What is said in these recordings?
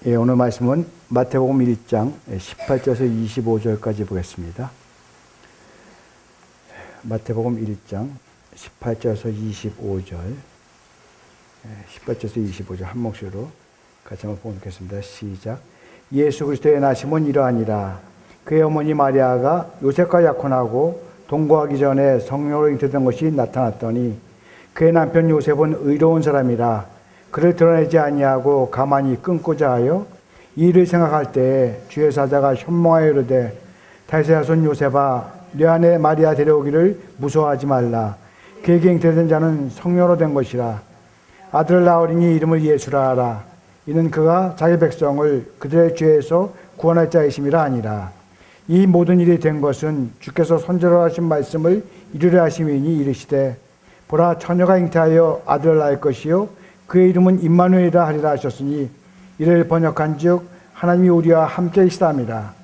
예, 오늘 말씀은 마태복음 1장 18절에서 25절까지 보겠습니다. 마태복음 1장 18절에서 25절, 18절에서 25절 한 목소리로 같이 한번 보겠습니다. 시작. 예수 그리스도의 나심은 이러하니라. 그의 어머니 마리아가 요셉과 약혼하고 동거하기 전에 성령으로 잉태된 것이 나타났더니 그의 남편 요셉은 의로운 사람이라 그를 드러내지 아니하고 가만히 끊고자 하여 이 일을 생각할 때에 주의 사자가 현몽하여 이르되 다윗의 자손 요셉아 네 아내 마리아 데려오기를 무서워하지 말라. 그에게 잉태된 자는 성령으로 된 것이라. 아들을 낳으리니 이름을 예수라 하라. 이는 그가 자기 백성을 그들의 죄에서 구원할 자이심이라 아니라. 이 모든 일이 된 것은 주께서 선지자로 하신 말씀을 이루려 하심이니 이르시되 보라 처녀가 잉태하여 아들을 낳을 것이요 그의 이름은 임마누엘이라 하리라 하셨으니 이를 번역한즉 하나님이 우리와 함께 계시다니라.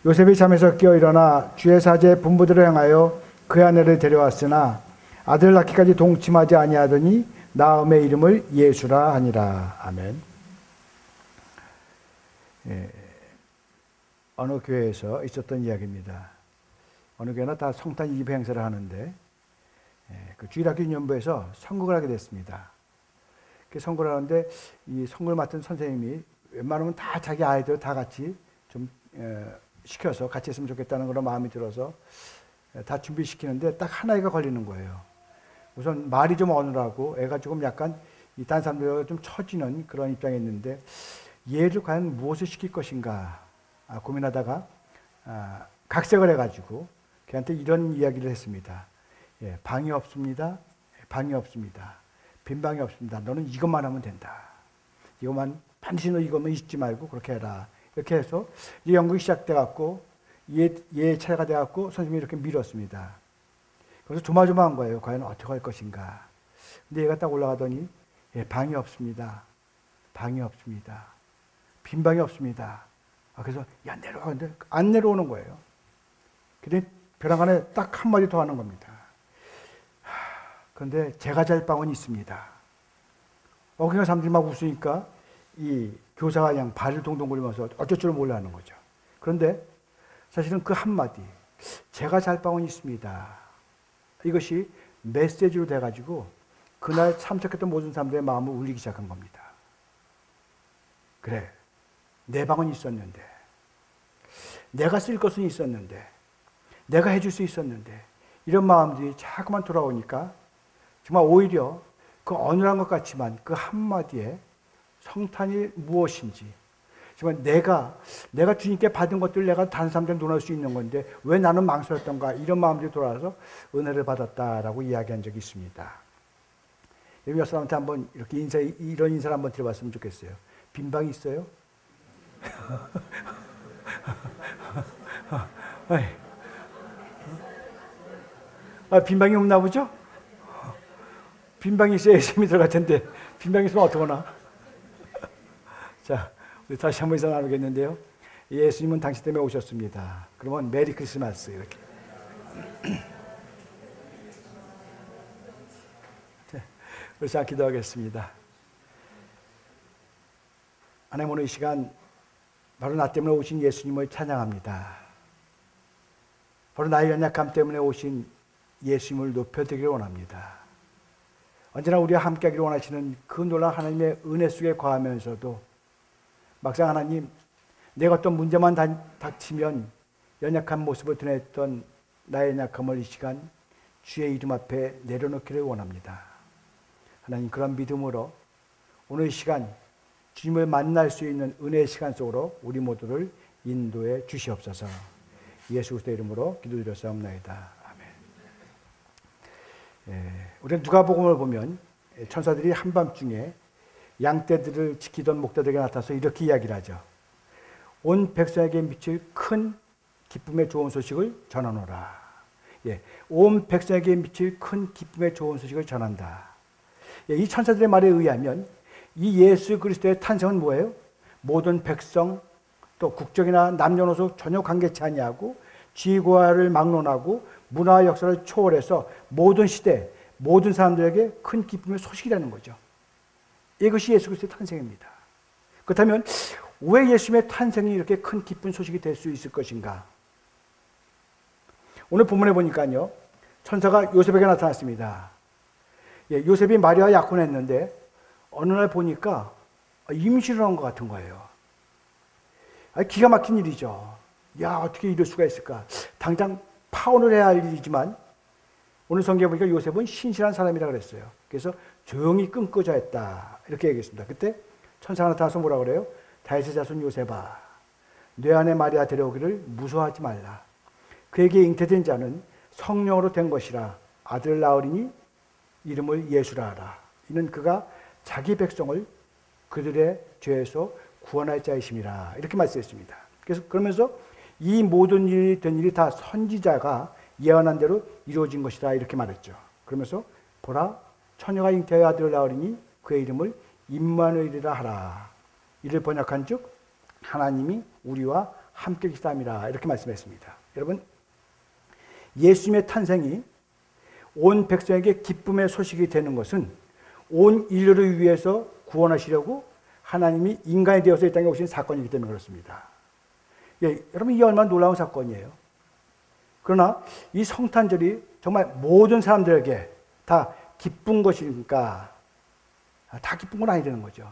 요셉이 잠에서 깨어 일어나 주의 사제의 분부대로 행하여 그의 아내를 데려왔으나 아들을 낳기까지 동침하지 아니하더니 나음의 이름을 예수라 하니라. 아멘. 예, 어느 교회에서 있었던 이야기입니다. 어느 교회나 다 성탄 2부 행사를 하는데 그 주일학교 연부에서 선거를 하게 됐습니다. 선거를 하는데 이 선거를 맡은 선생님이 웬만하면 다 자기 아이들 다 같이 좀 시켜서 같이 했으면 좋겠다는 그런 마음이 들어서 다 준비시키는데 딱 한 아이가 걸리는 거예요. 우선 말이 좀 어눌하고 애가 조금 약간 다른 사람들과 좀 처지는 그런 입장에 있는데 얘를 과연 무엇을 시킬 것인가 고민하다가 각색을 해가지고 걔한테 이런 이야기를 했습니다. 예, 방이 없습니다. 방이 없습니다. 빈 방이 없습니다. 너는 이것만 하면 된다. 이것만 반드시 너 이것만 잊지 말고 그렇게 해라. 이렇게 해서 이제 연극이 시작돼갖고 얘 차례가 돼갖고 선생님이 이렇게 밀었습니다. 그래서 조마조마한 거예요. 과연 어떻게 할 것인가. 근데 얘가 딱 올라가더니 예, 방이 없습니다. 방이 없습니다. 빈 방이 없습니다. 그래서 야 내려가. 근데 안 내려오는 거예요. 근데 벼랑 안에 딱 한마디 더 하는 겁니다. 그런데 제가 잘 방은 있습니다. 그냥 사람들이 막 웃으니까 이 교사가 그냥 발을 동동 굴리면서 어쩔 줄 몰라 하는 거죠. 그런데 사실은 그 한마디, 제가 잘 방은 있습니다. 이것이 메시지로 돼가지고 그날 참석했던 모든 사람들의 마음을 울리기 시작한 겁니다. 그래, 내 방은 있었는데, 내가 쓸 것은 있었는데, 내가 해줄 수 있었는데, 이런 마음들이 자꾸만 돌아오니까 정말 오히려 그 어눌한 것 같지만 그 한마디에 성탄이 무엇인지, 정말 내가 주님께 받은 것들을 내가 다른 사람들한테 논할 수 있는 건데 왜 나는 망설였던가, 이런 마음들이 돌아와서 은혜를 받았다라고 이야기한 적이 있습니다. 옆 사람한테 한번 이렇게 이런 인사를 한번 드려봤으면 좋겠어요. 빈 방이 있어요? 빈 방이 없나 보죠? 빈방이 있어야 예수님이 들어갈 텐데 빈방이 있으면 어떡하나. 자, 우리 다시 한번 인사 나누겠는데요. 예수님은 당신 때문에 오셨습니다. 그러면 메리 크리스마스 이렇게. 그래서 기도하겠습니다. 하나님, 오늘 이 시간 바로 나 때문에 오신 예수님을 찬양합니다. 바로 나의 연약함 때문에 오신 예수님을 높여드리기를 원합니다. 언제나 우리와 함께하기를 원하시는 그 놀라운 하나님의 은혜 속에 거하면서도 막상 하나님, 내가 어떤 문제만 닥치면 연약한 모습을 드러냈던 나의 연약함을 이 시간 주의 이름 앞에 내려놓기를 원합니다. 하나님, 그런 믿음으로 오늘 이 시간 주님을 만날 수 있는 은혜의 시간 속으로 우리 모두를 인도해 주시옵소서. 예수 그리스도의 이름으로 기도드렸사옵나이다. 우리는 누가복음을 보면 천사들이 한밤중에 양떼들을 지키던 목자들에게 나타나서 이렇게 이야기를 하죠. 온 백성에게 미칠 큰 기쁨의 좋은 소식을 전하노라. 온 백성에게 미칠 큰 기쁨의 좋은 소식을 전한다. 이 천사들의 말에 의하면 이 예수 그리스도의 탄생은 뭐예요? 모든 백성, 또 국적이나 남녀노소 전혀 관계치 아니하고 지구화를 막론하고 문화 역사를 초월해서 모든 시대, 모든 사람들에게 큰 기쁨의 소식이라는 거죠. 이것이 예수 그리스도의 탄생입니다. 그렇다면 왜 예수님의 탄생이 이렇게 큰 기쁜 소식이 될 수 있을 것인가? 오늘 본문에 보니까요, 천사가 요셉에게 나타났습니다. 요셉이 마리아와 약혼했는데 어느 날 보니까 임신을 한 것 같은 거예요. 기가 막힌 일이죠. 야, 어떻게 이럴 수가 있을까? 당장 파혼을 해야 할 일이지만 오늘 성경에 보니까 요셉은 신실한 사람이라 그랬어요. 그래서 조용히 끊고자 했다, 이렇게 얘기했습니다. 그때 천사가 나타나서 뭐라 그래요? 다윗의 자손 요셉아, 내 아내 마리아 데려오기를 무서워하지 말라. 그에게 잉태된 자는 성령으로 된 것이라. 아들을 낳으리니 이름을 예수라 하라. 이는 그가 자기 백성을 그들의 죄에서 구원할 자이심이라. 이렇게 말씀했습니다. 그래서 그러면서 이 모든 일이 된 일이 다 선지자가 예언한 대로 이루어진 것이다, 이렇게 말했죠. 그러면서 보라, 처녀가 잉태하여 아들을 낳으리니 그의 이름을 임마누엘이라 하라. 이를 번역한즉 하나님이 우리와 함께 계시다미라, 이렇게 말씀했습니다. 여러분, 예수님의 탄생이 온 백성에게 기쁨의 소식이 되는 것은 온 인류를 위해서 구원하시려고 하나님이 인간이 되어서 이 땅에 오신 사건이기 때문에 그렇습니다. 여러분, 이게 얼마나 놀라운 사건이에요. 그러나 이 성탄절이 정말 모든 사람들에게 다 기쁜 것이니까 다 기쁜 건 아니라는 거죠.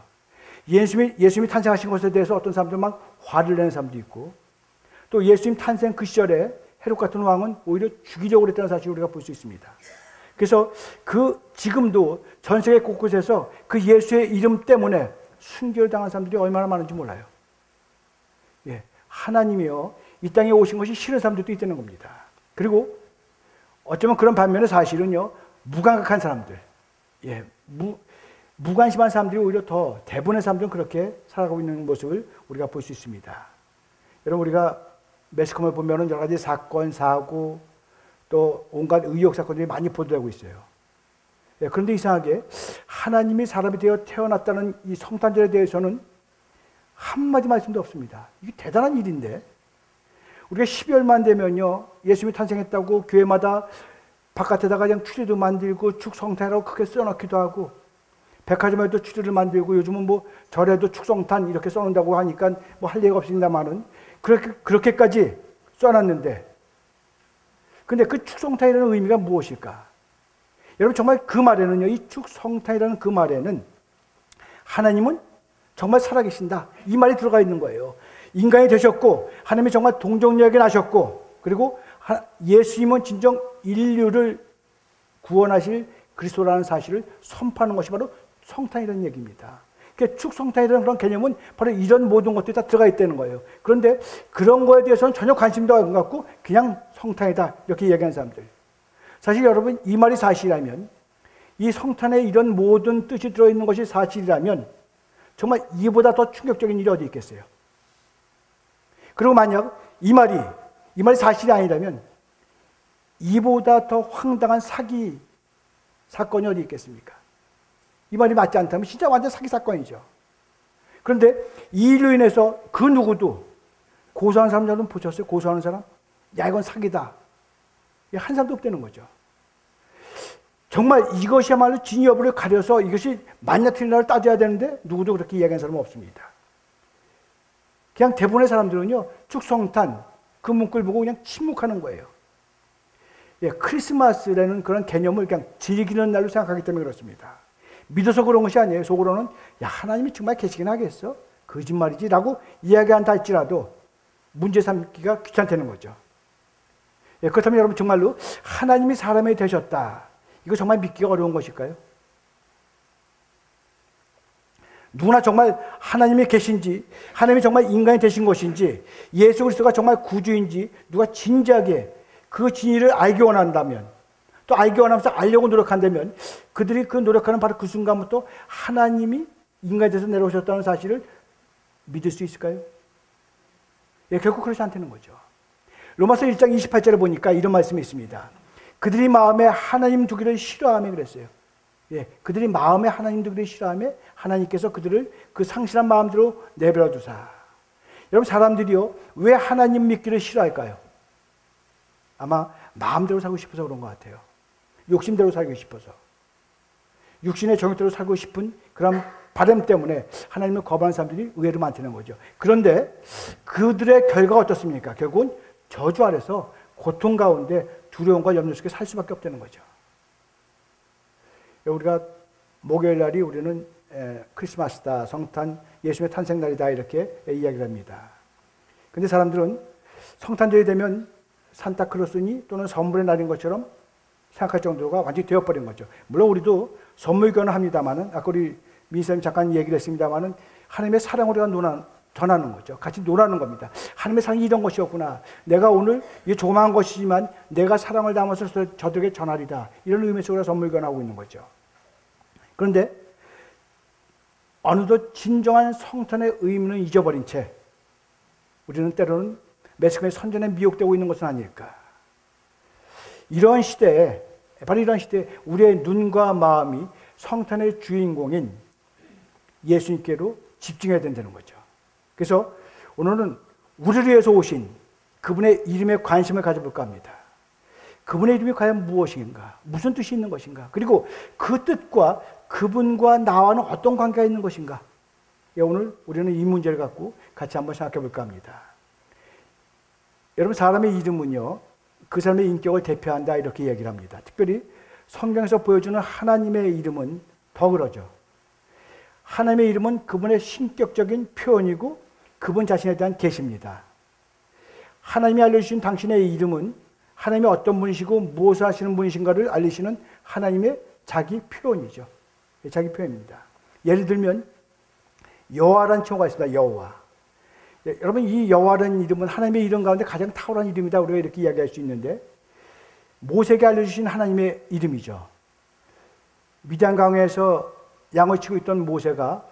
예수님이 탄생하신 것에 대해서 어떤 사람들은 막 화를 내는 사람도 있고, 또 예수님 탄생 그 시절에 헤롯 같은 왕은 오히려 주기적으로 했다는 사실을 우리가 볼 수 있습니다. 그래서 지금도 전 세계 곳곳에서 그 예수의 이름 때문에 순교를 당한 사람들이 얼마나 많은지 몰라요. 하나님이요, 이 땅에 오신 것이 싫은 사람들도 있다는 겁니다. 그리고 어쩌면 그런 반면에 사실은요, 무감각한 사람들, 무관심한 사람들이 오히려 더 대부분의 사람들은 그렇게 살아가고 있는 모습을 우리가 볼 수 있습니다. 여러분, 우리가 매스컴을 보면 여러 가지 사건, 사고, 또 온갖 의혹 사건들이 많이 보도되고 있어요. 그런데 이상하게 하나님이 사람이 되어 태어났다는 이 성탄절에 대해서는 한마디 말씀도 없습니다. 이게 대단한 일인데, 우리가 12월만 되면요, 예수님이 탄생했다고 교회마다 바깥에다가 그냥 추리도 만들고 축성탄이라고 크게 써놓기도 하고, 백화점에도 추리를 만들고, 요즘은 뭐 절에도 축성탄 이렇게 써놓는다고 하니까 뭐 할 얘기가 없습니다만은 그렇게까지 써놨는데, 근데 그 축성탄이라는 의미가 무엇일까? 여러분, 정말 그 말에는요, 이 축성탄이라는 그 말에는 하나님은 정말 살아계신다, 이 말이 들어가 있는 거예요. 인간이 되셨고 하나님이 정말 동정녀에게 나셨고, 그리고 예수님은 진정 인류를 구원하실 그리스도라는 사실을 선포하는 것이 바로 성탄이라는 얘기입니다. 그러니까 축성탄이라는 그런 개념은 바로 이런 모든 것들이 다 들어가 있다는 거예요. 그런데 그런 거에 대해서는 전혀 관심도 안 갖고 그냥 성탄이다, 이렇게 얘기하는 사람들. 사실 여러분, 이 말이 사실이라면, 이 성탄에 이런 모든 뜻이 들어있는 것이 사실이라면 정말 이보다 더 충격적인 일이 어디 있겠어요? 그리고 만약 이 말이 사실이 아니라면 이보다 더 황당한 사기 사건이 어디 있겠습니까? 이 말이 맞지 않다면 진짜 완전 사기 사건이죠. 그런데 이 일로 인해서 그 누구도, 고소하는 사람 여러분 보셨어요? 고소하는 사람? 야, 이건 사기다, 한 사람도 없다는 거죠. 정말 이것이야말로 진위 여부를 가려서 이것이 맞냐 틀리냐를 따져야 되는데 누구도 그렇게 이야기하는 사람은 없습니다. 그냥 대부분의 사람들은요, 축성탄 그 문구를 보고 그냥 침묵하는 거예요. 크리스마스라는 그런 개념을 그냥 즐기는 날로 생각하기 때문에 그렇습니다. 믿어서 그런 것이 아니에요. 속으로는 야, 하나님이 정말 계시긴 하겠어? 거짓말이지 라고 이야기한다 할지라도 문제 삼기가 귀찮다는 거죠. 그렇다면 여러분, 정말로 하나님이 사람이 되셨다, 이거 정말 믿기가 어려운 것일까요? 누구나 정말 하나님이 계신지, 하나님이 정말 인간이 되신 것인지, 예수 그리스도가 정말 구주인지 누가 진지하게 그 진리를 알기 원한다면, 또 알기 원하면서 알려고 노력한다면, 그들이 그 노력하는 바로 그 순간부터 하나님이 인간이 돼서 내려오셨다는 사실을 믿을 수 있을까요? 결국 그렇지 않다는 거죠. 로마서 1장 28절에 보니까 이런 말씀이 있습니다. 그들이 마음에 하나님 두기를 싫어하며 그랬어요. 그들이 마음에 하나님 두기를 싫어하며 하나님께서 그들을 그 상실한 마음대로 내버려 두사. 여러분, 사람들이요, 왜 하나님 믿기를 싫어할까요? 아마 마음대로 살고 싶어서 그런 것 같아요. 욕심대로 살고 싶어서. 육신의 정욕대로 살고 싶은 그런 바람 때문에 하나님을 거부하는 사람들이 의외로 많다는 거죠. 그런데 그들의 결과가 어떻습니까? 결국은 저주 아래서 고통 가운데 두려움과 염려 속에 살 수밖에 없다는 거죠. 우리가 목요일 날이 우리는 크리스마스다, 성탄, 예수님의 탄생 날이다 이렇게 이야기를 합니다. 근데 사람들은 성탄절이 되면 산타클로스니 또는 선물의 날인 것처럼 생각할 정도가 완전히 되어버린 거죠. 물론 우리도 선물 교환합니다만은, 아까 우리 민쌤 잠깐 얘기를 했습니다만은, 하나님의 사랑을 우리가 전하는 거죠. 같이 노라는 겁니다. 하나님의 사랑이 이런 것이었구나. 내가 오늘 이 조그마한 것이지만 내가 사랑을 담아서 저들에게 전하리다. 이런 의미에서 우리가 선물 교환하고 있는 거죠. 그런데 어느덧 진정한 성탄의 의미는 잊어버린 채 우리는 때로는 매스컴의 선전에 미혹되고 있는 것은 아닐까. 이런 시대에, 바로 이런 시대에 우리의 눈과 마음이 성탄의 주인공인 예수님께로 집중해야 된다는 거죠. 그래서 오늘은 우리를 위해서 오신 그분의 이름에 관심을 가져볼까 합니다. 그분의 이름이 과연 무엇인가? 무슨 뜻이 있는 것인가? 그리고 그 뜻과 그분과 나와는 어떤 관계가 있는 것인가? 오늘 우리는 이 문제를 갖고 같이 한번 생각해 볼까 합니다. 여러분, 사람의 이름은요, 그 사람의 인격을 대표한다 이렇게 얘기를 합니다. 특별히 성경에서 보여주는 하나님의 이름은 더 그러죠. 하나님의 이름은 그분의 신격적인 표현이고 그분 자신에 대한 계시입니다. 하나님이 알려주신 당신의 이름은 하나님이 어떤 분이시고 무엇을 하시는 분이신가를 알리시는 하나님의 자기 표현이죠. 자기 표현입니다. 예를 들면 여호와라는稱호가 있습니다. 여호와. 여러분, 이 여호와라는 이름은 하나님의 이름 가운데 가장 탁월한 이름이다 우리가 이렇게 이야기할 수 있는데, 모세에게 알려주신 하나님의 이름이죠. 미디안 강에서 양을 치고 있던 모세가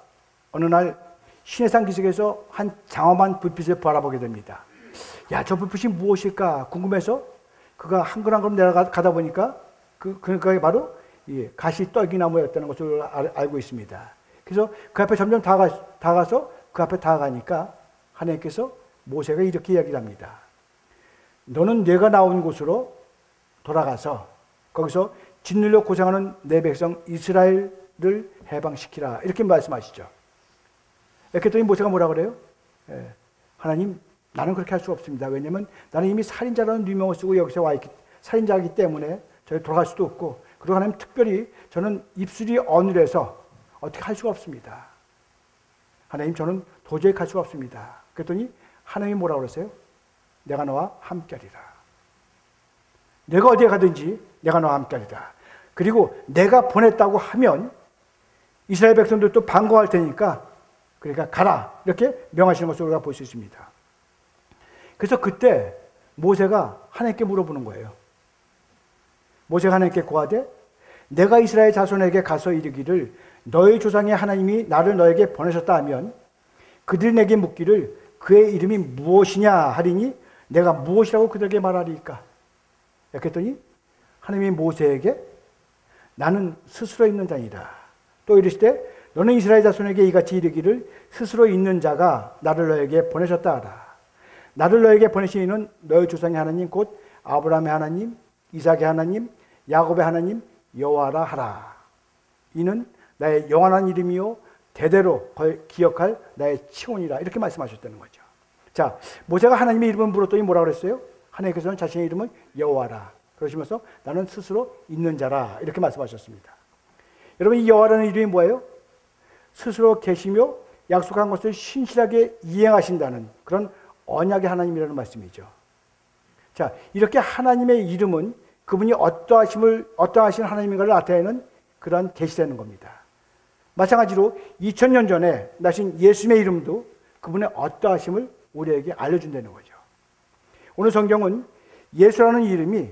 어느 날 시내산 기슭에서 한 장엄한 불빛을 바라보게 됩니다. 야, 저 불빛이 무엇일까 궁금해서 그가 한 걸음 한 걸음 내려가다 보니까 그게 바로 가시떨기나무였다는 것을 알고 있습니다. 그래서 그 앞에 점점 다가서 그 앞에 다가가니까 하나님께서 모세가 이렇게 이야기를 합니다. 너는 내가 나온 곳으로 돌아가서 거기서 짓눌려 고생하는 내 백성 이스라엘을 해방시키라. 이렇게 말씀하시죠. 이렇게 했더니 모세가 뭐라 그래요? 하나님, 나는 그렇게 할 수 없습니다. 왜냐하면 나는 이미 살인자라는 누명을 쓰고 여기서 와 있기, 살인자이기 때문에 저희 돌아갈 수도 없고, 그리고 하나님 특별히 저는 입술이 어눌해서 어떻게 할 수가 없습니다. 하나님, 저는 도저히 갈 수가 없습니다. 그랬더니 하나님이 뭐라고 그랬어요? 내가 너와 함께하리라. 내가 어디에 가든지 내가 너와 함께하리라. 그리고 내가 보냈다고 하면 이스라엘 백성들도 반가워할 테니까 그러니까 가라. 이렇게 명하시는 것을 우리가 볼 수 있습니다. 그래서 그때 모세가 하나님께 물어보는 거예요. 모세가 하나님께 고하되 내가 이스라엘 자손에게 가서 이르기를 너희 조상의 하나님이 나를 너에게 보내셨다 하면 그들이 내게 묻기를 그의 이름이 무엇이냐 하리니 내가 무엇이라고 그들에게 말하리까? 이렇게 했더니 하나님이 모세에게 나는 스스로 있는 자니라. 또 이르시되 너는 이스라엘 자손에게 이같이 이르기를 스스로 있는 자가 나를 너에게 보내셨다 하라. 나를 너에게 보내신 이는 너희 조상의 하나님 곧 아브라함의 하나님, 이삭의 하나님, 야곱의 하나님 여호와라 하라. 이는 나의 영원한 이름이요 대대로 기억할 나의 치원이라. 이렇게 말씀하셨다는 거죠. 자, 모세가 하나님의 이름을 물었더니 뭐라고 그랬어요? 하나님께서는 자신의 이름은 여호와라. 그러시면서 나는 스스로 있는 자라. 이렇게 말씀하셨습니다. 여러분, 이 여호와라는 이름이 뭐예요? 스스로 계시며 약속한 것을 신실하게 이행하신다는 그런 언약의 하나님이라는 말씀이죠. 자, 이렇게 하나님의 이름은 그분이 어떠하신 하나님인가를 나타내는 그런 계시되는 겁니다. 마찬가지로 2000년 전에 나신 예수님의 이름도 그분의 어떠하심을 우리에게 알려준다는 거죠. 오늘 성경은 예수라는 이름이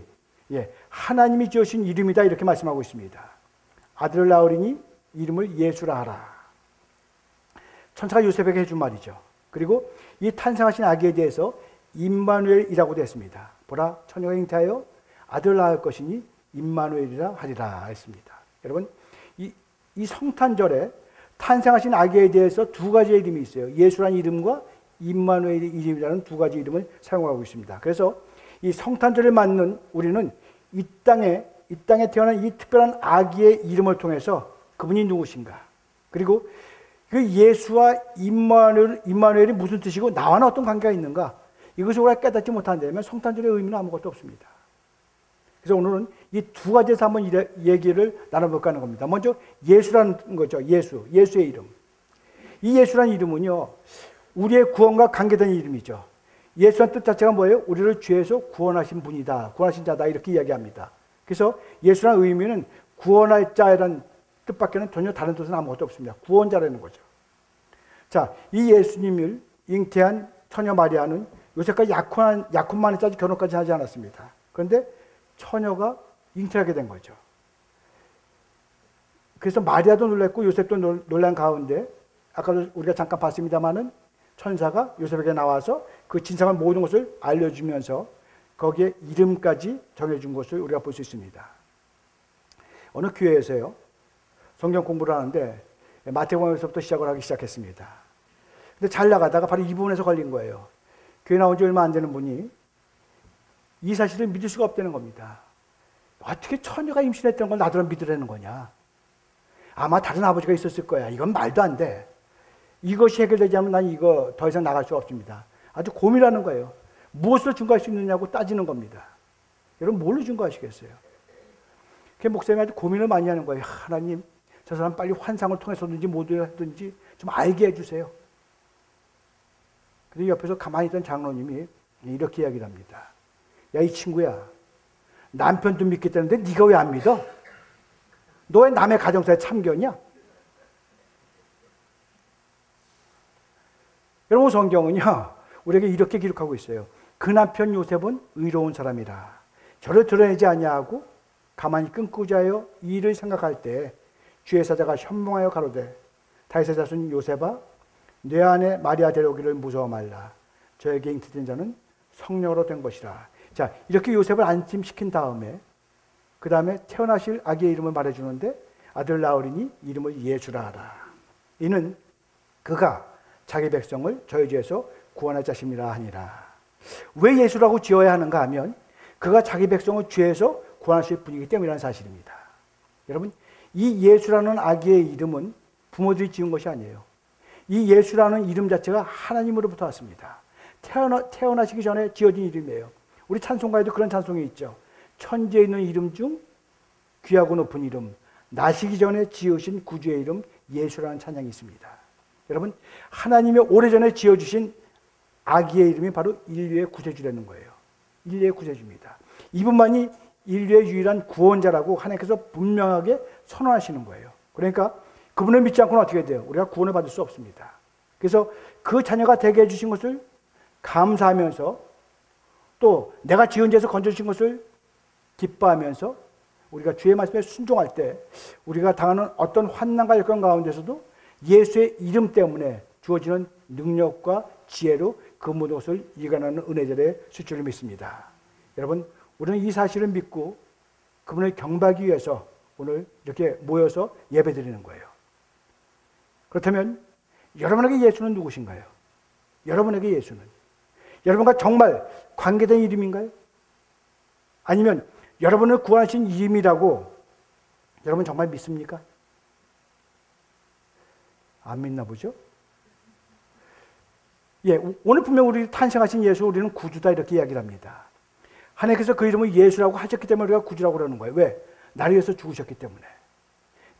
하나님이 지으신 이름이다 이렇게 말씀하고 있습니다. 아들을 낳으리니 이름을 예수라 하라. 천사가 요셉에게 해준 말이죠. 그리고 이 탄생하신 아기에 대해서 임마누엘이라고도 했습니다. 보라, 처녀가 잉태하여 아들을 낳을 것이니 임마누엘이라 하리라 했습니다. 여러분, 이 성탄절에 탄생하신 아기에 대해서 두 가지의 이름이 있어요. 예수라는 이름과 임마누엘 이름이라는 두 가지 이름을 사용하고 있습니다. 그래서 이 성탄절을 맞는 우리는 이 땅에 태어난 이 특별한 아기의 이름을 통해서 그분이 누구신가? 그리고 그 예수와 임마누엘이 무슨 뜻이고 나와는 어떤 관계가 있는가? 이것을 우리가 깨닫지 못한다면 성탄절의 의미는 아무것도 없습니다. 그래서 오늘은 이 두 가지에서 한번 얘기를 나눠볼까 하는 겁니다. 먼저 예수라는 거죠. 예수의 이름. 이 예수라는 이름은요, 우리의 구원과 관계된 이름이죠. 예수라는 뜻 자체가 뭐예요? 우리를 죄에서 구원하신 분이다, 구원하신 자다, 이렇게 이야기합니다. 그래서 예수라는 의미는 구원할 자라는 뜻밖에는 전혀 다른 뜻은 아무것도 없습니다. 구원자라는 거죠. 자, 이 예수님을 잉태한 처녀 마리아는 요새까지 약혼만 했지 결혼까지 하지 않았습니다. 그런데 처녀가 잉태하게 된 거죠. 그래서 마리아도 놀랐고 요셉도 놀란 가운데 아까도 우리가 잠깐 봤습니다마는 천사가 요셉에게 나와서 그 진상한 모든 것을 알려주면서 거기에 이름까지 정해준 것을 우리가 볼 수 있습니다. 어느 교회에서요, 성경 공부를 하는데 마태복음에서부터 시작을 하기 시작했습니다. 근데 잘 나가다가 바로 이 부분에서 걸린 거예요. 교회 나온 지 얼마 안 되는 분이 이 사실을 믿을 수가 없다는 겁니다. 어떻게 처녀가 임신했다는 걸 나더러 믿으라는 거냐. 아마 다른 아버지가 있었을 거야. 이건 말도 안 돼. 이것이 해결되지 않으면 난 이거 더 이상 나갈 수 없습니다. 아주 고민하는 거예요. 무엇을 증거할 수 있느냐고 따지는 겁니다. 여러분 뭘로 증거하시겠어요? 그 목사님이 아주 고민을 많이 하는 거예요. 하나님, 저 사람 빨리 환상을 통해서든지 뭐든지 좀 알게 해주세요. 그런데 옆에서 가만히 있던 장로님이 이렇게 이야기를 합니다. 야, 이 친구야, 남편도 믿겠다는데 네가 왜 안 믿어? 너 왜 남의 가정사에 참견이야? 여러분, 성경은요, 우리에게 이렇게 기록하고 있어요. 그 남편 요셉은 의로운 사람이라 저를 드러내지 아니하고 가만히 끊고자 하여 이 일을 생각할 때 주의 사자가 현몽하여 가로되 다윗의 자손 요셉아, 내 안에 마리아 데려오기를 무서워 말라. 저에게 잉태된 자는 성령으로 된 것이라. 자, 이렇게 요셉을 안심시킨 다음에 그 다음에 태어나실 아기의 이름을 말해주는데 아들 낳으리니 이름을 예수라 하라. 이는 그가 자기 백성을 저희 죄에서 구원할 자심이라 하니라. 왜 예수라고 지어야 하는가 하면 그가 자기 백성을 죄에서 구원하실 분이기 때문이라는 사실입니다. 여러분, 이 예수라는 아기의 이름은 부모들이 지은 것이 아니에요. 이 예수라는 이름 자체가 하나님으로부터 왔습니다. 태어나시기 전에 지어진 이름이에요. 우리 찬송가에도 그런 찬송이 있죠. 천지에 있는 이름 중 귀하고 높은 이름, 나시기 전에 지으신 구주의 이름 예수라는 찬양이 있습니다. 여러분, 하나님이 오래전에 지어주신 아기의 이름이 바로 인류의 구세주라는 거예요. 인류의 구세주입니다. 이분만이 인류의 유일한 구원자라고 하나님께서 분명하게 선언하시는 거예요. 그러니까 그분을 믿지 않고는 어떻게 돼요? 우리가 구원을 받을 수 없습니다. 그래서 그 자녀가 되게 해주신 것을 감사하면서 또 내가 지은 죄에서 건져주신 것을 기뻐하면서 우리가 주의 말씀에 순종할 때 우리가 당하는 어떤 환난과 역경 가운데서도 예수의 이름 때문에 주어지는 능력과 지혜로 그 모든 것을 이겨내는 은혜절에 쓸 줄을 믿습니다. 여러분, 우리는 이 사실을 믿고 그분을 경배하기 위해서 오늘 이렇게 모여서 예배드리는 거예요. 그렇다면 여러분에게 예수는 누구신가요? 여러분에게 예수는 여러분과 정말 관계된 이름인가요? 아니면 여러분을 구원하신 이름이라고 여러분 정말 믿습니까? 안 믿나 보죠? 예, 오늘 분명 우리 탄생하신 예수 우리는 구주다 이렇게 이야기를 합니다. 하나님께서 그 이름을 예수라고 하셨기 때문에 우리가 구주라고 그러는 거예요. 왜? 나를 위해서 죽으셨기 때문에.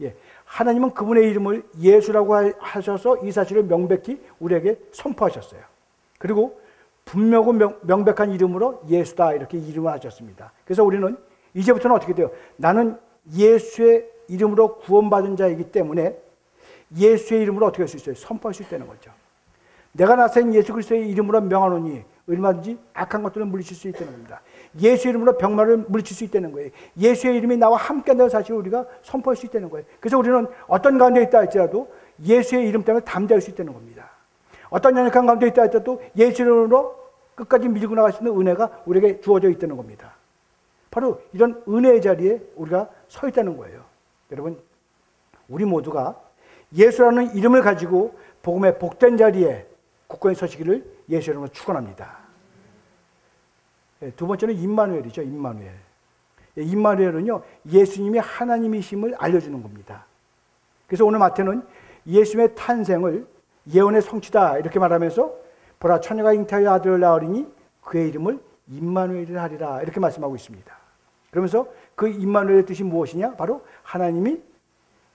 예, 하나님은 그분의 이름을 예수라고 하셔서 이 사실을 명백히 우리에게 선포하셨어요. 그리고 분명하고 명백한 이름으로 예수다 이렇게 이름을 하셨습니다. 그래서 우리는 이제부터는 어떻게 돼요? 나는 예수의 이름으로 구원받은 자이기 때문에 예수의 이름으로 어떻게 할 수 있어요? 선포할 수 있다는 거죠. 내가 나선 예수 그리스도의 이름으로 명하노니 얼마든지 악한 것들을 물리칠 수 있다는 겁니다. 예수의 이름으로 병마를 물리칠 수 있다는 거예요. 예수의 이름이 나와 함께한다는 사실을 우리가 선포할 수 있다는 거예요. 그래서 우리는 어떤 가운데 있다 할지라도 예수의 이름 때문에 담대할 수 있다는 겁니다. 어떤 연약한 가운데 있다 할지라도 예수의 이름으로 끝까지 밀고 나갈 수 있는 은혜가 우리에게 주어져 있다는 겁니다. 바로 이런 은혜의 자리에 우리가 서 있다는 거예요. 여러분, 우리 모두가 예수라는 이름을 가지고 복음의 복된 자리에 굳건히 서시기를 예수 이름으로 축원합니다. 두 번째는 임마누엘이죠. 임마누엘. 임마누엘은요, 예수님이 하나님이심을 알려주는 겁니다. 그래서 오늘 마태는 예수님의 탄생을 예언의 성취다 이렇게 말하면서 보라 처녀가 잉태하여 아들을 낳으리니 그의 이름을 임마누엘이라 하리라 이렇게 말씀하고 있습니다. 그러면서 그 임마누엘의 뜻이 무엇이냐? 바로 하나님이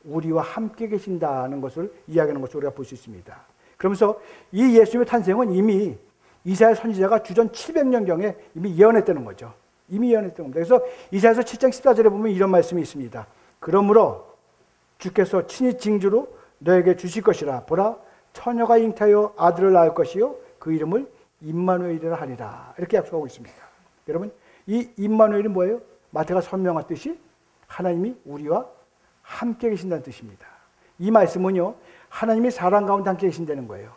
우리와 함께 계신다는 것을 이야기하는 것을 우리가 볼 수 있습니다. 그러면서 이 예수님의 탄생은 이미 이사야 선지자가 주전 700년경에 이미 예언했다는 거죠. 이미 예언했던 겁니다. 그래서 이사야서 7장 14절에 보면 이런 말씀이 있습니다. 그러므로 주께서 친히 징조로 너에게 주실 것이라. 보라 처녀가 잉태하여 아들을 낳을 것이요 그 이름을 임마누엘이라 하리라. 이렇게 약속하고 있습니다. 여러분 이 임마누엘이 뭐예요? 마태가 설명했듯이 하나님이 우리와 함께 계신다는 뜻입니다. 이 말씀은요 하나님이 사람 가운데 함께 계신다는 거예요.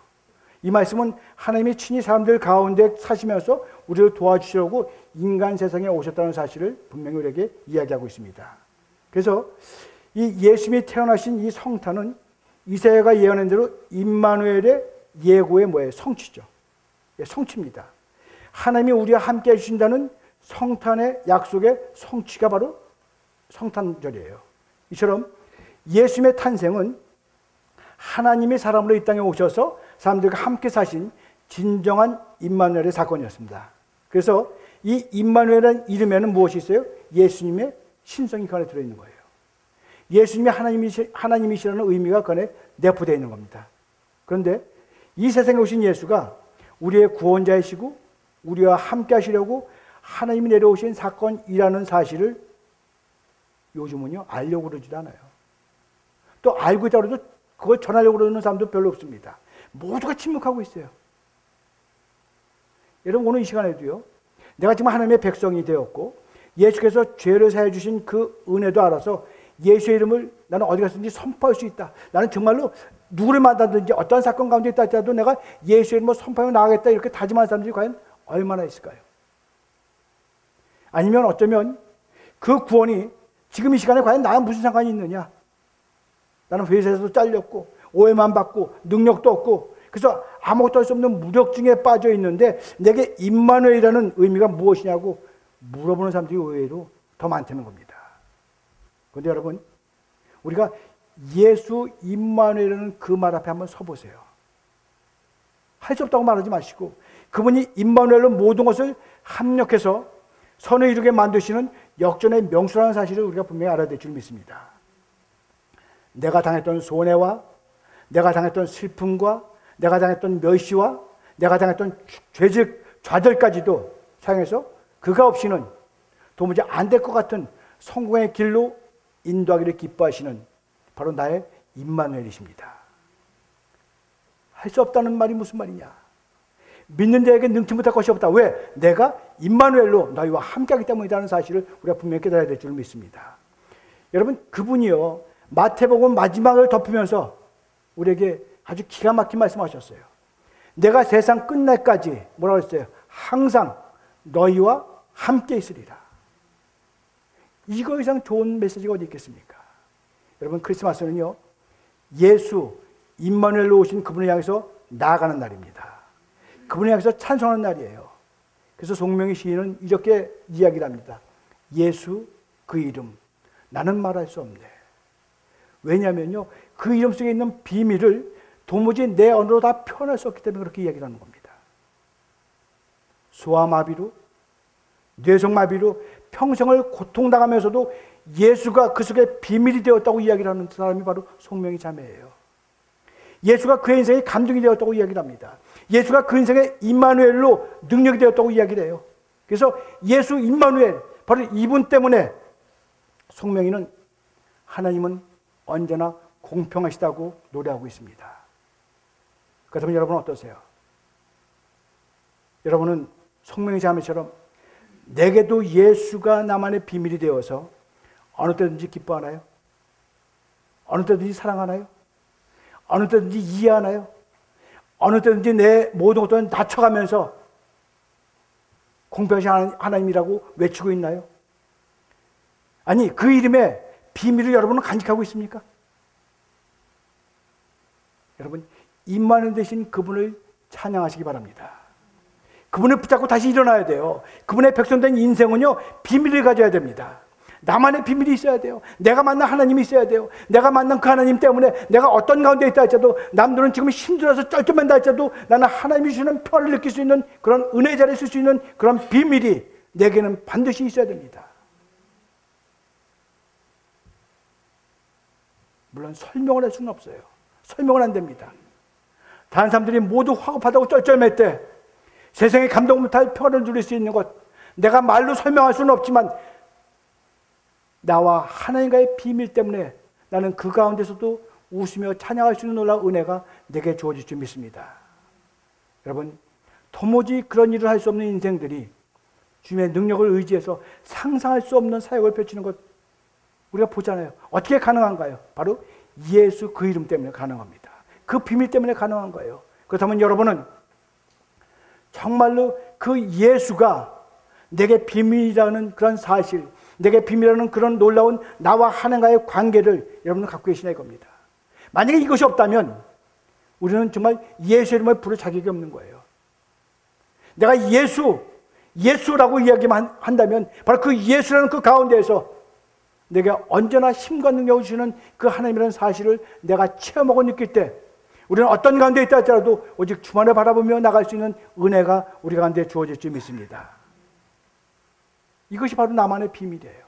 이 말씀은 하나님이 친히 사람들 가운데 사시면서 우리를 도와주시려고 인간 세상에 오셨다는 사실을 분명히 우리에게 이야기하고 있습니다. 그래서 이 예수님이 태어나신 이 성탄은 이사야가 예언한 대로 임마누엘의 예고의 뭐예요? 성취죠. 성취입니다. 하나님이 우리와 함께 해주신다는 성탄의 약속의 성취가 바로 성탄절이에요. 이처럼 예수님의 탄생은 하나님이 사람으로 이 땅에 오셔서 사람들과 함께 사신 진정한 임마누엘의 사건이었습니다. 그래서 이 임마누엘이라는 이름에는 무엇이 있어요? 예수님의 신성이 그 안에 들어있는 거예요. 예수님이 하나님이시라는 의미가 그 안에 내포되어 있는 겁니다. 그런데 이 세상에 오신 예수가 우리의 구원자이시고 우리와 함께 하시려고 하나님이 내려오신 사건이라는 사실을 요즘은요 알려고 그러지도 않아요. 또 알고 있다고 해도 그걸 전하려고 그러는 사람도 별로 없습니다. 모두가 침묵하고 있어요. 여러분 오늘 이 시간에도요 내가 지금 하나님의 백성이 되었고 예수께서 죄를 사해 주신 그 은혜도 알아서 예수의 이름을 나는 어디 갔든지 선포할 수 있다. 나는 정말로 누구를 만나든지 어떤 사건 가운데 있다 할지라도 내가 예수의 이름을 선포하며 나가겠다 이렇게 다짐하는 사람들이 과연 얼마나 있을까요? 아니면 어쩌면 그 구원이 지금 이 시간에 과연 나랑 무슨 상관이 있느냐? 나는 회사에서도 잘렸고 오해만 받고 능력도 없고 그래서 아무것도 할 수 없는 무력증에 빠져 있는데 내게 임마누엘이라는 의미가 무엇이냐고 물어보는 사람들이 의외로 더 많다는 겁니다. 그런데 여러분 우리가 예수 임마누엘이라는 그 말 앞에 한번 서보세요. 할 수 없다고 말하지 마시고 그분이 임마누엘로 모든 것을 합력해서 선을 이루게 만드시는 역전의 명수라는 사실을 우리가 분명히 알아야 될 줄 믿습니다. 내가 당했던 손해와 내가 당했던 슬픔과 내가 당했던 멸시와 내가 당했던 좌절까지도 사용해서 그가 없이는 도무지 안 될 것 같은 성공의 길로 인도하기를 기뻐하시는 바로 나의 임마누엘이십니다. 할 수 없다는 말이 무슨 말이냐? 믿는 자에게 능치 못할 것이 없다. 왜? 내가 임마누엘로 너희와 함께하기 때문이라는 사실을 우리가 분명히 깨달아야 될 줄 믿습니다. 여러분 그분이요 마태복음 마지막을 덮으면서 우리에게 아주 기가 막힌 말씀하셨어요. 내가 세상 끝날까지 뭐라고 했어요? 항상 너희와 함께 있으리라. 이거 이상 좋은 메시지가 어디 있겠습니까? 여러분 크리스마스는요 예수 임마누엘로 오신 그분을 향해서 나아가는 날입니다. 그분을 향해서 찬송하는 날이에요. 그래서 송명희 시인은 이렇게 이야기를 합니다. 예수 그 이름 나는 말할 수 없네. 왜냐하면요 그 이름 속에 있는 비밀을 도무지 내 언어로 다 표현할 수 없기 때문에 그렇게 이야기를 하는 겁니다. 소아마비로 뇌성마비로 평생을 고통당하면서도 예수가 그 속에 비밀이 되었다고 이야기를 하는 사람이 바로 송명희 자매예요. 예수가 그의 인생에 감동이 되었다고 이야기를 합니다. 예수가 그 인생의 임마누엘로 능력이 되었다고 이야기를 해요. 그래서 예수 임마누엘 바로 이분 때문에 송명희는 하나님은 언제나 공평하시다고 노래하고 있습니다. 그렇다면 여러분은 어떠세요? 여러분은 송명희 자매처럼 내게도 예수가 나만의 비밀이 되어서 어느 때든지 기뻐하나요? 어느 때든지 사랑하나요? 어느 때든지 이해하나요? 어느 때든지 내 모든 것들은 낮춰가면서 공평하신 하나님이라고 외치고 있나요? 아니 그 이름의 비밀을 여러분은 간직하고 있습니까? 여러분 임마누엘 되신 그분을 찬양하시기 바랍니다. 그분을 붙잡고 다시 일어나야 돼요. 그분의 백성된 인생은요 비밀을 가져야 됩니다. 나만의 비밀이 있어야 돼요. 내가 만난 하나님이 있어야 돼요. 내가 만난 그 하나님 때문에 내가 어떤 가운데 있다 할지라도, 남들은 지금 힘들어서 쩔쩔맨다 할지라도 나는 하나님이 주시는 편을 느낄 수 있는 그런 은혜 자리에 쓸 수 있는 그런 비밀이 내게는 반드시 있어야 됩니다. 물론 설명을 할 수는 없어요. 설명은 안 됩니다. 다른 사람들이 모두 화급하다고 쩔쩔맸대. 세상에 감동 못할 평화를 누릴 수 있는 것, 내가 말로 설명할 수는 없지만 나와 하나님과의 비밀 때문에 나는 그 가운데서도 웃으며 찬양할 수 있는 놀라운 은혜가 내게 주어질 줄 믿습니다. 여러분, 도무지 그런 일을 할 수 없는 인생들이 주님의 능력을 의지해서 상상할 수 없는 사역을 펼치는 것 우리가 보잖아요. 어떻게 가능한가요? 바로 예수 그 이름 때문에 가능합니다. 그 비밀 때문에 가능한 거예요. 그렇다면 여러분은 정말로 그 예수가 내게 비밀이라는 그런 사실, 내게 비밀이라는 그런 놀라운 나와 하나님과의 관계를 여러분은 갖고 계시냐 이겁니다. 만약에 이것이 없다면 우리는 정말 예수 이름을 부를 자격이 없는 거예요. 내가 예수라고 이야기만 한다면 바로 그 예수라는 그 가운데에서 내게 언제나 힘과 능력을 주시는 그 하나님이라는 사실을 내가 체험하고 느낄 때 우리는 어떤 가운데 있다 할지라도 오직 주만을 바라보며 나갈 수 있는 은혜가 우리 가운데 주어질 줄 믿습니다. 이것이 바로 나만의 비밀이에요.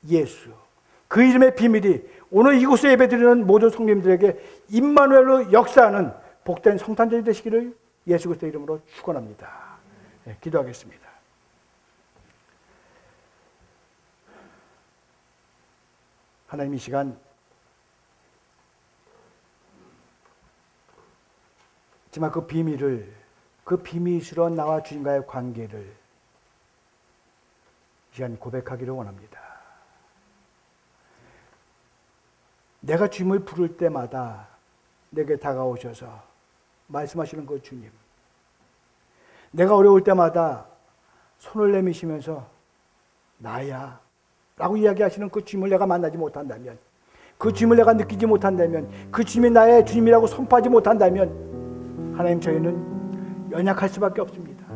예수, 그 이름의 비밀이 오늘 이곳에 예배드리는 모든 성도님들에게 임마누엘로 역사하는 복된 성탄절이 되시기를 예수 그리스도의 이름으로 축원합니다. 네, 기도하겠습니다. 하나님, 이 시간 정말 그 비밀을, 그 비밀스러운 나와 주님과의 관계를 이 시간 고백하기를 원합니다. 내가 주님을 부를 때마다 내게 다가오셔서 말씀하시는 그 주님, 내가 어려울 때마다 손을 내미시면서 나야 라고 이야기하시는 그 주님을 내가 만나지 못한다면, 그 주님을 내가 느끼지 못한다면, 그 주님이 나의 주님이라고 선포하지 못한다면 하나님, 저희는 연약할 수밖에 없습니다.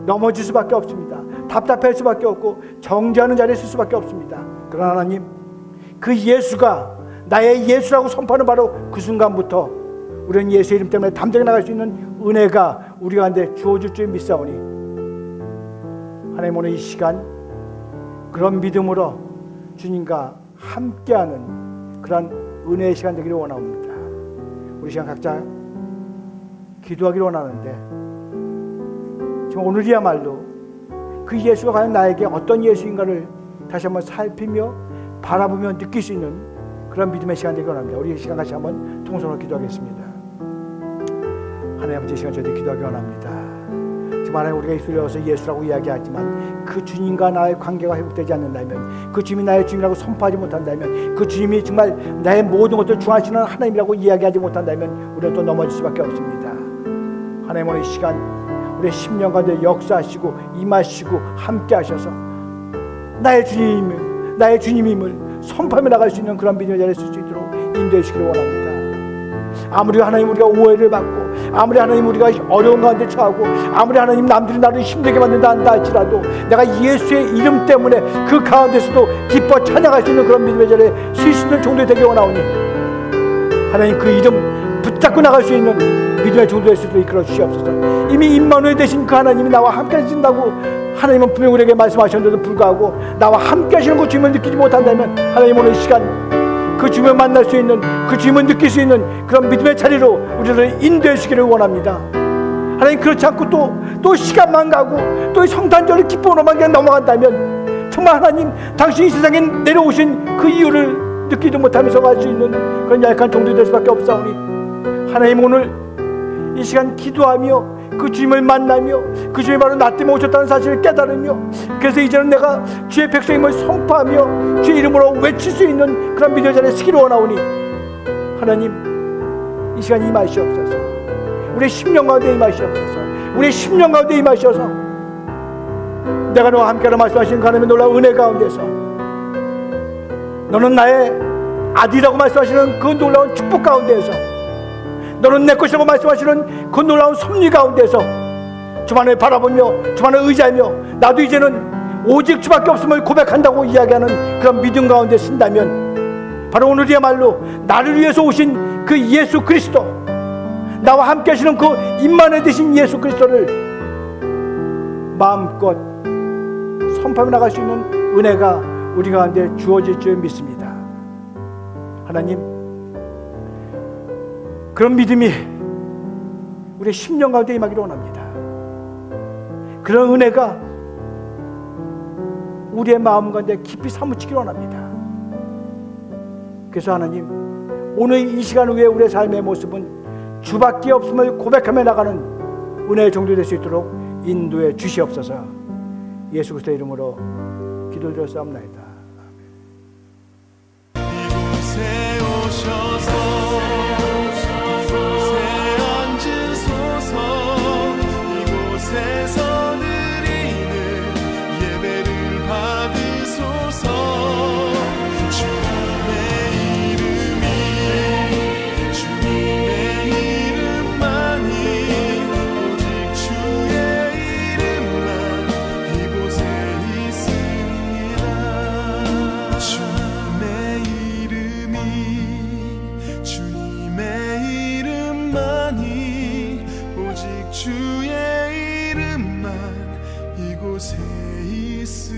넘어질 수밖에 없습니다. 답답할 수밖에 없고 정죄하는 자리에 있을 수밖에 없습니다. 그러나 하나님, 그 예수가 나의 예수라고 선포하는 바로 그 순간부터 우리는 예수의 이름 때문에 담대하게 나갈 수 있는 은혜가 우리 가운데 주어질 줄 믿사오니, 하나님, 오늘 이 시간 그런 믿음으로 주님과 함께하는 그런 은혜의 시간 되기를 원합니다. 우리 시간 각자 기도하기를 원하는데, 지금 오늘이야말로 그 예수가 과연 나에게 어떤 예수인가를 다시 한번 살피며 바라보며 느낄 수 있는 그런 믿음의 시간 되기를 원합니다. 우리 이 시간 같이 한번 통성으로 기도하겠습니다. 하나님 아버지, 이 시간 저희들 기도하기를 원합니다. 지금 하나님, 우리가 입술에 어서 예수라고 이야기하지만 그 주님과 나의 관계가 회복되지 않는다면, 그 주님이 나의 주님이라고 선포하지 못한다면, 그 주님이 정말 나의 모든 것들을 중하시는 하나님이라고 이야기하지 못한다면 우리는 또 넘어질 수밖에 없습니다. 하나님, 오늘 이 시간 우리의 10년 가운데 역사하시고 임하시고 함께 하셔서 나의 주님임을 선포하며 나갈 수 있는 그런 믿음의 자리에 쓸 수 있도록 인도해 주시기를 원합니다. 아무리 하나님 우리가 오해를 받고, 아무리 하나님 우리가 어려운 가운데 처하고, 아무리 하나님 남들이 나를 힘들게 만든다 한다 할지라도 내가 예수의 이름 때문에 그 가운데서도 기뻐 찬양할 수 있는 그런 믿음의 자리에 쓸 수 있는 정도가 되기 원하오니, 하나님 그 이름 붙잡고 나갈 수 있는 믿음의 정도에 있을 수 이끌어 주시옵소서. 이미 임마누엘 되신 그 하나님이 나와 함께 하신다고 하나님은 분명히 우리에게 말씀하셨는데도 불구하고 나와 함께 하시는 그 주님을 느끼지 못한다면, 하나님 오늘 이 시간 그 주님을 만날 수 있는, 그 주님을 느낄 수 있는 그런 믿음의 자리로 우리를 인도해 주기를 원합니다. 하나님, 그렇지 않고 또 시간만 가고 또 성탄절을 기쁨으로만 그냥 넘어간다면 정말 하나님, 당신이 세상에 내려오신 그 이유를 느끼지 못하면서 갈 수 있는 그런 약한 종들이 될 수밖에 없사오니, 하나님 오늘 이 시간 기도하며 그 주님을 만나며 그 주님이 바로 나 때문에 오셨다는 사실을 깨달으며, 그래서 이제는 내가 주의 백성임을 선포하며 주의 이름으로 외칠 수 있는 그런 믿음의 자리에 서기를 원하오니, 하나님 이 시간 임하시옵소서. 우리의 10년 가운데 임하시옵소서. 우리의 10년 가운데 임하셔서 내가 너와 함께하라 말씀하신 하나님의 놀라운 은혜 가운데서, 너는 나의 아들이라고 말씀하시는 그 놀라운 축복 가운데에서, 너는 내 것이라고 말씀하시는 그 놀라운 섭리 가운데서 주만을 바라보며 주만을 의지하며, 나도 이제는 오직 주밖에 없음을 고백한다고 이야기하는 그런 믿음 가운데 쓴다면, 바로 오늘이야말로 나를 위해서 오신 그 예수 그리스도, 나와 함께 하시는 그 임마누엘 되신 예수 그리스도를 마음껏 선포해 나갈 수 있는 은혜가 우리 가운데 주어질 줄 믿습니다. 하나님, 그런 믿음이 우리의 심령 가운데 임하기를 원합니다. 그런 은혜가 우리의 마음 가운데 깊이 사무치기를 원합니다. 그래서 하나님, 오늘 이 시간 후에 우리의 삶의 모습은 주밖에 없음을 고백하며 나가는 은혜의 정도 될 수 있도록 인도해 주시옵소서. 예수 그리스도의 이름으로 기도드렸사옵나이다. 이곳에 오셔서 이곳에서 드리는 예배를 받으소서. 주님의 이름이, 주님의 이름만이, 오직 주의 이름만 이곳에 있습니다. 주님의 이름이, 주님의 이름만이, 오직 주의 이곳에 있으